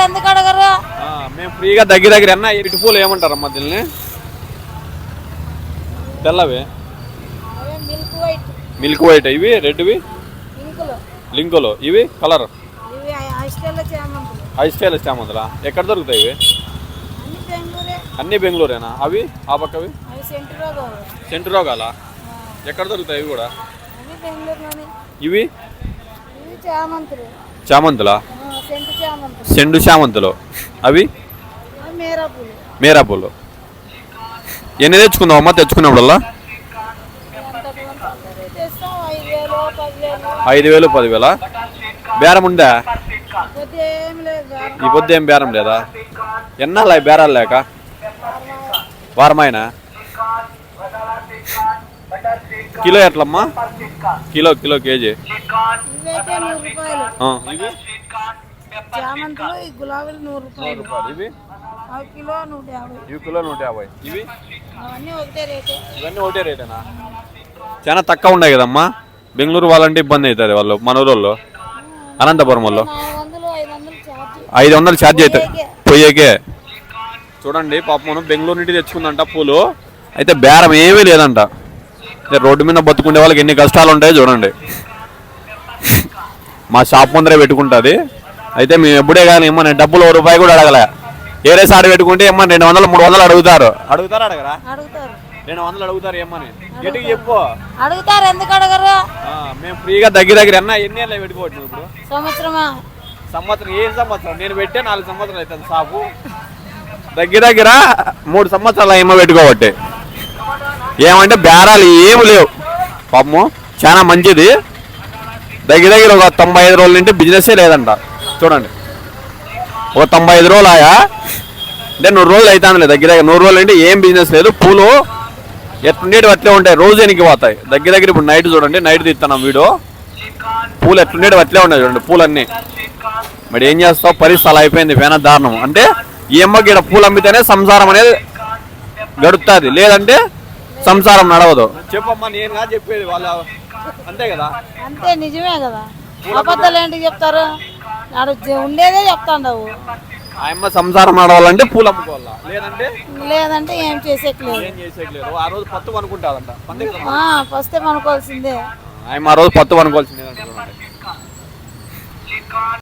ఎందుకు అడగరు? మేము ఫ్రీగా దగ్గర అన్న ఇటు పూలు ఏమంటారమ్మా దీన్ని? తెల్లవి మిల్క్ వైట్, ఇవి రెడ్వి లింకులు, ఇవి కలర్ ఐస్టైల్ చామంతులా? ఎక్కడ దొరుకుతాయి ఇవి? అన్ని బెంగళూరేనా? అవి ఆ పక్కవి సెంటు రోగాల ఎక్కడ దొరుకుతాయి ఇవి కూడా? ఇవి చామంతులా? సెండు చామంతులు. అవి మేరా పూలు. ఎన్ని తెచ్చుకుందాం అమ్మ? తెచ్చుకున్నప్పుడల్లా 5,000 10,000? బేరం ఉందా ఈ పొద్దు? ఏం బేరం లేదా? ఎన్నాళ్ళ బేరాలు లేక? వారమైనా? కిలో ఎట్లమ్మా? Kilo KG? ఇవి కిలో 150. ఇవి ఇవన్నీ ఒకటే రేటేనా? చాలా తక్కువ ఉన్నాయి కదమ్మా. బెంగళూరు వాళ్ళంటే ఇబ్బంది అవుతుంది. వాళ్ళు మన ఊరోళ్ళు అనంతపురం వాళ్ళు 500 ఛార్జ్ అవుతాయి పోయేకే. చూడండి పాపం బెంగళూరు నుండి తెచ్చుకుందంట పూలు. అయితే బేరం ఏమీ లేదంట. రోడ్డు మీద బతుకుండే వాళ్ళకి ఎన్ని కష్టాలు ఉంటాయో చూడండి. మా షాప్ ముందరే పెట్టుకుంటుంది. అయితే మేము ఎప్పుడే కానీ ఏమన్నా డబ్బులు ₹1 కూడా అడగలే. ఏరే సారి పెట్టుకుంటే ఏమన్నా 200 300 అడుగుతారా? అడగరా? 200 అడుగుతారు. ఏమని గట్టిగా చెప్పు. అడుగుతారు. ఎందుకు అడగరు? మేము ఫ్రీగా దగ్గర అన్న ఎన్ని ఏళ్ళు పెట్టుకోవచ్చు ఇప్పుడు? సంవత్సరం. ఏం సంవత్సరం? నేను పెట్టే 4 సంవత్సరాలు అవుతుంది షాపు. దగ్గర 3 సంవత్సరాలు ఏమో పెట్టుకోబట్టే. ఏమంటే బేరాలు ఏమి లేవు పాపము. చాలా మంచిది. దగ్గర ఒక 95 రోజుల నుండి బిజినెస్ లేదంట. చూడండి ఒక 95 రోజులు ఆయా అంటే 100 రోజులు అవుతానులే. దగ్గర 100 రోజులు అంటే ఏం బిజినెస్ లేదు. పూలు ఎట్లుండేవి అట్లే ఉంటాయి. రోజు ఎనికి పోతాయి. దగ్గర ఇప్పుడు నైట్ చూడండి, నైట్ తీస్తున్నాం వీడియో. పూలు ఎట్లుండేవి అట్లే ఉన్నాయి చూడండి పూలన్నీ. మరి ఏం చేస్తావు? పరిస్థితి అలా అయిపోయింది. పేన దారుణం. అంటే ఈ అమ్మకి ఇక్కడ పూలు అమ్మితేనే సంసారం అనేది గడుపుతుంది, లేదంటే సంసారం నడవదు. చెప్పమ్మా, నేను కాదు చెప్పేది, వాళ్ళు అంతే కదా? అంతే, నిజమే కదా. అబద్ధాలు ఏంటి చెప్తారు? ఉండేదే చెప్తాండవు. ఆ అమ్మ సంసారం నడవాలంటే పూలు అమ్ముకోవాలా, లేదంటే ఏం చేసేట్లేదు. ఆ రోజు పత్తు అనుకుంటాదంట. ఫస్ట్ అనుకోవాల్సిందే. ఆ రోజు పత్తు అనుకోవాల్సిందే.